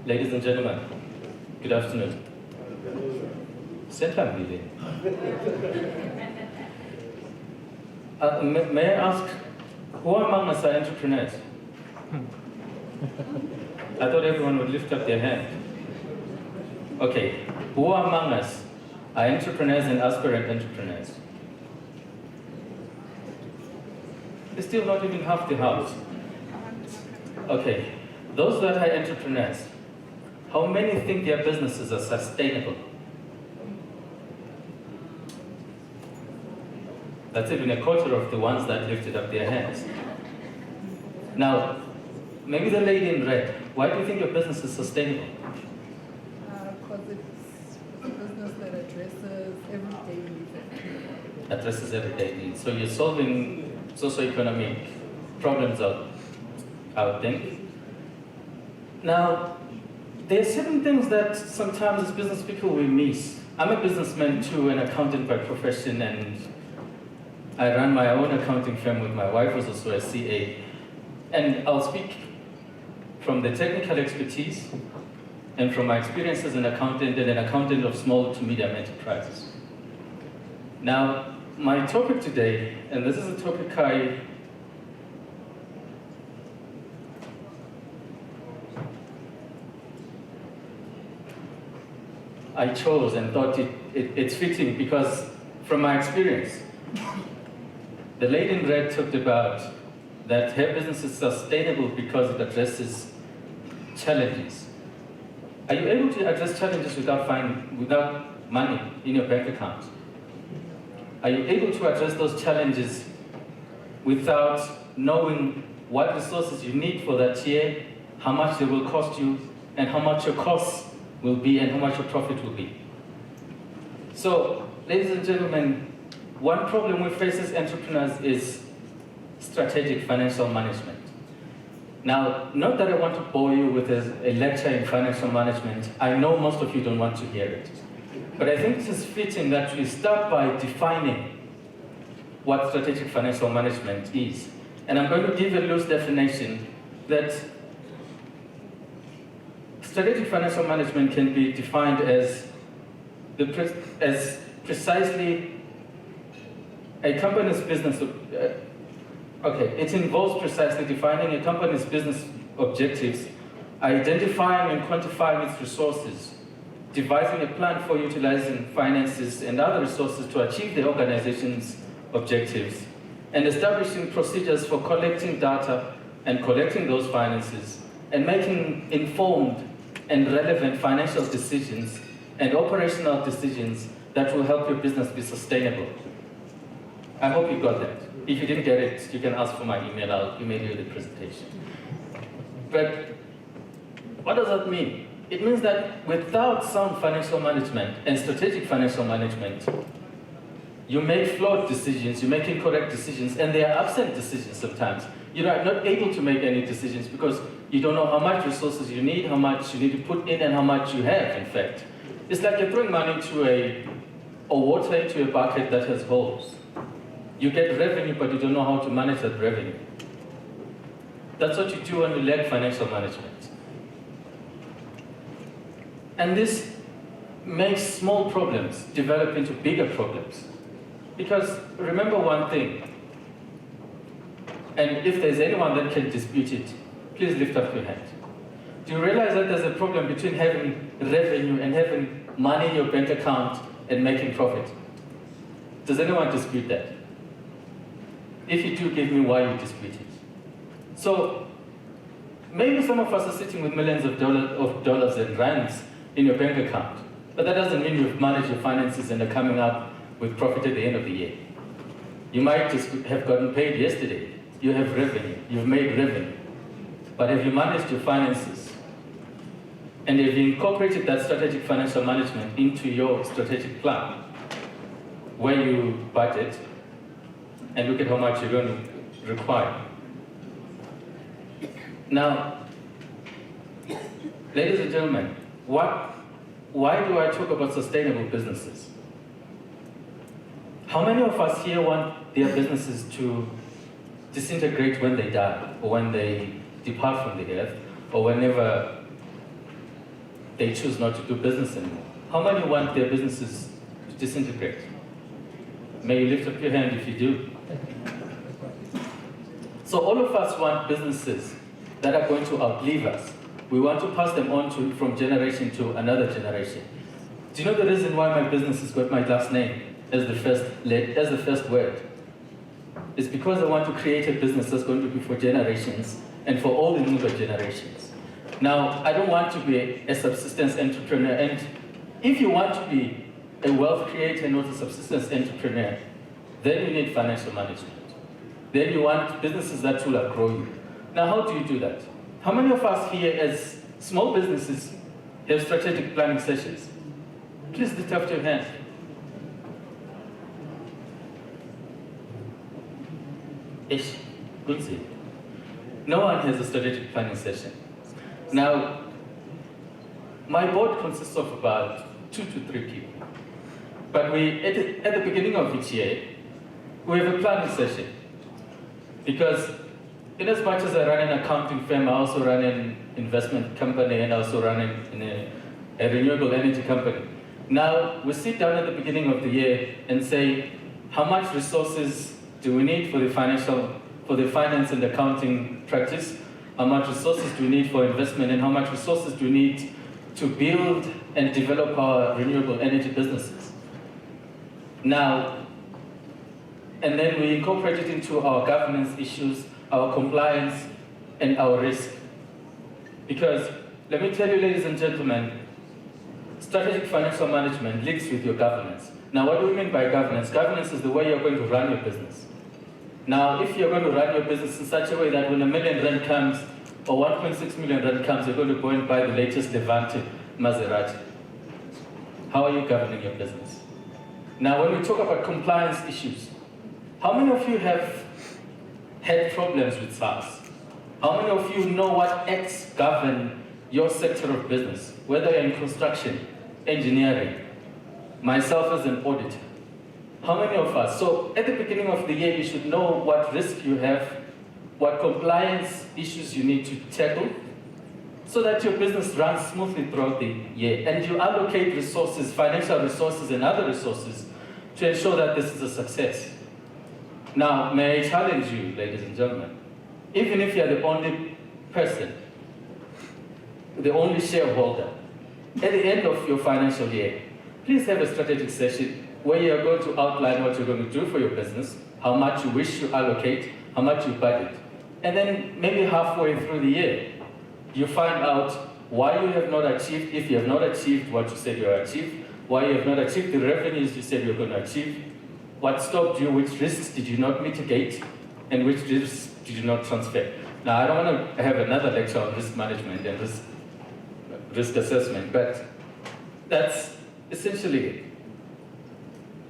Ladies and gentlemen, good afternoon. May I ask, who among us are entrepreneurs? I thought everyone would lift up their hand. Okay, who among us are entrepreneurs and aspirant entrepreneurs? It's still not even half the house. Okay, those that are entrepreneurs, how many think their businesses are sustainable? That's even a quarter of the ones that lifted up their hands. Now, maybe the lady in red, why do you think your business is sustainable? Because it's a business that addresses everyday needs. Addresses everyday needs. So you're solving socioeconomic problems out, I would think. Now, there are certain things that sometimes as business people we miss. I'm a businessman too, an accountant by profession, and I run my own accounting firm with my wife, who's also a CA. And I'll speak from the technical expertise and from my experience as an accountant and an accountant of small to medium enterprises. Now, my topic today, and this is a topic I chose and thought it's fitting because from my experience, the lady in red talked about that her business is sustainable because it addresses challenges. Are you able to address challenges without money in your bank account? Are you able to address those challenges without knowing what resources you need for that year, how much they will cost you, and how much your costs will be, and how much your profit will be? So, ladies and gentlemen, one problem we face as entrepreneurs is strategic financial management. Now, not that I want to bore you with a lecture in financial management. I know most of you don't want to hear it. But I think it is fitting that we start by defining what strategic financial management is. And I'm going to give a loose definition that strategic financial management can be defined as precisely a company's business. It involves precisely defining a company's business objectives, identifying and quantifying its resources, devising a plan for utilizing finances and other resources to achieve the organization's objectives, and establishing procedures for collecting data and collecting those finances, and making informed and relevant financial decisions and operational decisions that will help your business be sustainable. I hope you got that. If you didn't get it, you can ask for my email. I'll email you the presentation. But what does that mean? It means that without sound financial management and strategic financial management, you make flawed decisions, you make incorrect decisions, and they are absent decisions sometimes. You are not able to make any decisions because you don't know how much resources you need, how much you need to put in, and how much you have, in fact. It's like you're throwing money or water into a bucket that has holes. You get revenue, but you don't know how to manage that revenue. That's what you do when you lack financial management. And this makes small problems develop into bigger problems. Because remember one thing, and if there's anyone that can dispute it, please lift up your hand. Do you realize that there's a problem between having revenue and having money in your bank account and making profit? Does anyone dispute that? If you do, give me why you dispute it. So, maybe some of us are sitting with millions of dollars and rands in your bank account, but that doesn't mean you've managed your finances and are coming up with profit at the end of the year. You might just have gotten paid yesterday. You have revenue, you've made revenue. But have you managed your finances? And have you incorporated that strategic financial management into your strategic plan, where you budget and look at how much you're going to require? Now, ladies and gentlemen, why do I talk about sustainable businesses? How many of us here want their businesses to disintegrate when they die, or when they depart from the earth, or whenever they choose not to do business anymore. How many want their businesses to disintegrate? May you lift up your hand if you do. So all of us want businesses that are going to outlive us. We want to pass them on from generation to another generation. Do you know the reason why my business has got my last name as the first word? It's because I want to create a business that's going to be for generations and for all the newer generations. Now, I don't want to be a subsistence entrepreneur, and if you want to be a wealth creator, not a subsistence entrepreneur, then you need financial management. Then you want businesses that will outgrow you. Now, how do you do that? How many of us here as small businesses have strategic planning sessions? Please lift up your hand. Ish, good see. No one has a strategic planning session. Now, my board consists of about 2 to 3 people. But at the beginning of each year, we have a planning session. Because in as much as I run an accounting firm, I also run an investment company and I also run a renewable energy company. Now, we sit down at the beginning of the year and say, how much resources do we need for the finance and accounting practice? How much resources do we need for investment, and how much resources do we need to build and develop our renewable energy businesses? Now, and then we incorporate it into our governance issues, our compliance, and our risk. Because, let me tell you, ladies and gentlemen, strategic financial management links with your governance. Now, what do we mean by governance? Governance is the way you're going to run your business. Now, if you're going to run your business in such a way that when R1 million comes, or 1.6 million rand comes, you're going to go and buy the latest Levante Maserati. How are you governing your business? Now, when we talk about compliance issues, how many of you have had problems with SARS? How many of you know what acts govern your sector of business, whether you're in construction, engineering, myself as an auditor? How many of us? So at the beginning of the year, you should know what risk you have, what compliance issues you need to tackle, so that your business runs smoothly throughout the year. And you allocate resources, financial resources and other resources, to ensure that this is a success. Now, may I challenge you, ladies and gentlemen, even if you're the only person, the only shareholder, at the end of your financial year, please have a strategic session where you're going to outline what you're going to do for your business, how much you wish to allocate, how much you budget. And then maybe halfway through the year, you find out why you have not achieved, if you have not achieved what you said you have achieved, why you have not achieved the revenues you said you're going to achieve, what stopped you, which risks did you not mitigate, and which risks did you not transfer. Now, I don't want to have another lecture on risk management and risk assessment, but that's essentially it.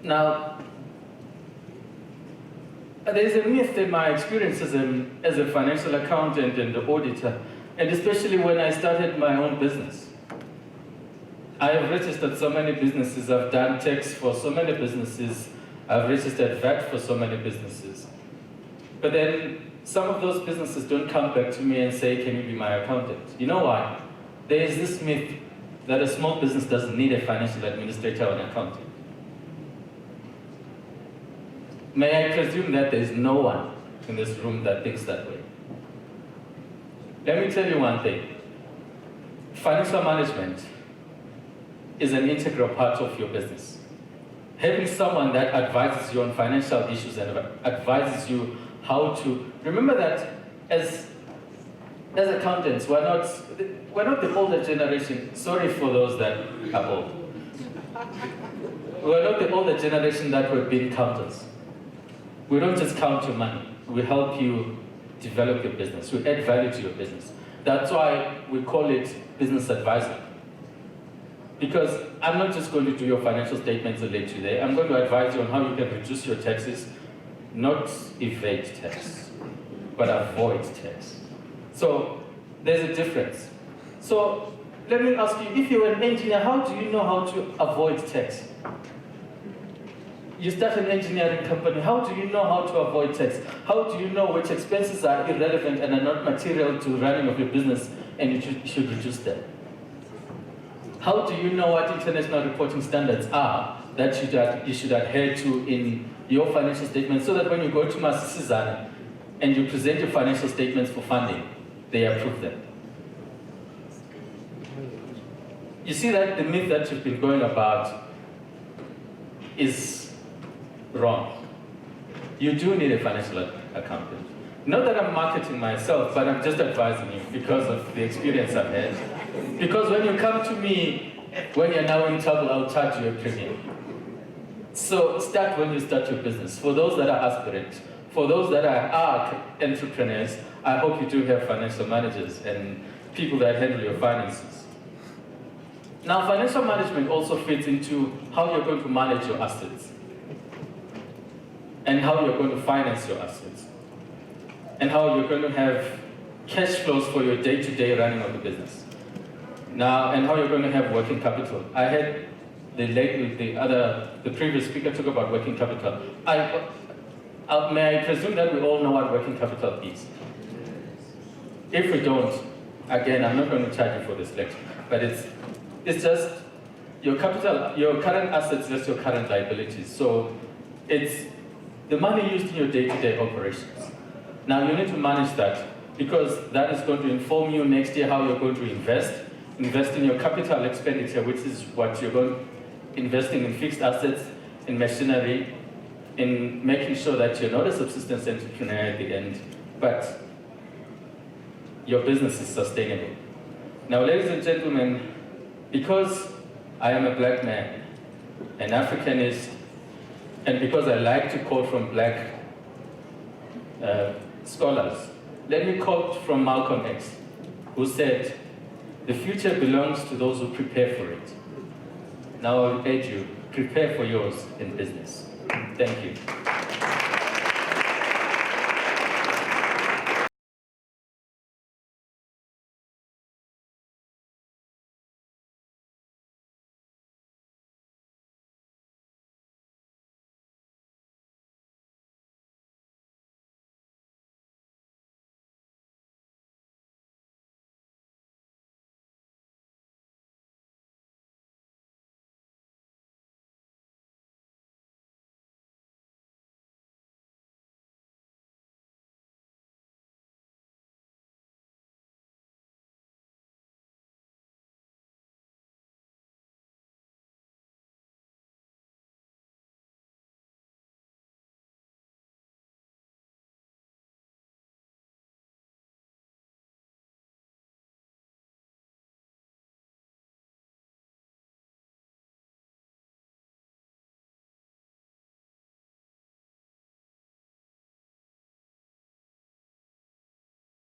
Now, there's a myth in my experience as a financial accountant and an auditor, and especially when I started my own business. I have registered so many businesses, I've done tax for so many businesses, I've registered VAT for so many businesses. But then some of those businesses don't come back to me and say, can you be my accountant? You know why? There is this myth that a small business doesn't need a financial administrator or an accountant. May I presume that there's no one in this room that thinks that way? Let me tell you one thing. Financial management is an integral part of your business. Having someone that advises you on financial issues and advises you how to... Remember that as accountants, we're not the older generation. Sorry for those that are old. We're not the older generation that were being counters. We don't just count your money. We help you develop your business. We add value to your business. That's why we call it business advisor. Because I'm not just going to do your financial statements and let you there. I'm going to advise you on how you can reduce your taxes, not evade tax, but avoid tax. So there's a difference. So let me ask you, if you're an engineer, how do you know how to avoid tax? You start an engineering company, how do you know how to avoid tax? How do you know which expenses are irrelevant and are not material to running of your business and you should reduce them? How do you know what international reporting standards are that you should adhere to in your financial statements, so that when you go to Masisizana and you present your financial statements for funding, they approve them? You see that the myth that you've been going about is wrong. You do need a financial accountant. Not that I'm marketing myself, but I'm just advising you because of the experience I've had. Because when you come to me, when you're now in trouble, I'll charge you a premium. So start when you start your business. For those that are aspirants, for those that are entrepreneurs, I hope you do have financial managers and people that handle your finances. Now, financial management also fits into how you're going to manage your assets and how you're going to finance your assets and how you're going to have cash flows for your day-to-day running of the business. Now, and how you're going to have working capital. I had the previous speaker talk about working capital. May I presume that we all know what working capital is? If we don't, again, I'm not going to charge you for this lecture, but it's just your capital, your current assets versus your current liabilities. So it's the money used in your day-to-day operations. Now you need to manage that, because that is going to inform you next year how you're going to invest in your capital expenditure, which is what you're going investing in fixed assets, in machinery, in making sure that you're not a subsistence entrepreneur at the end, but your business is sustainable. Now, ladies and gentlemen, because I am a black man, an Africanist, and because I like to quote from black scholars, let me quote from Malcolm X, who said, "The future belongs to those who prepare for it." Now I urge you, prepare for yours in business. Thank you.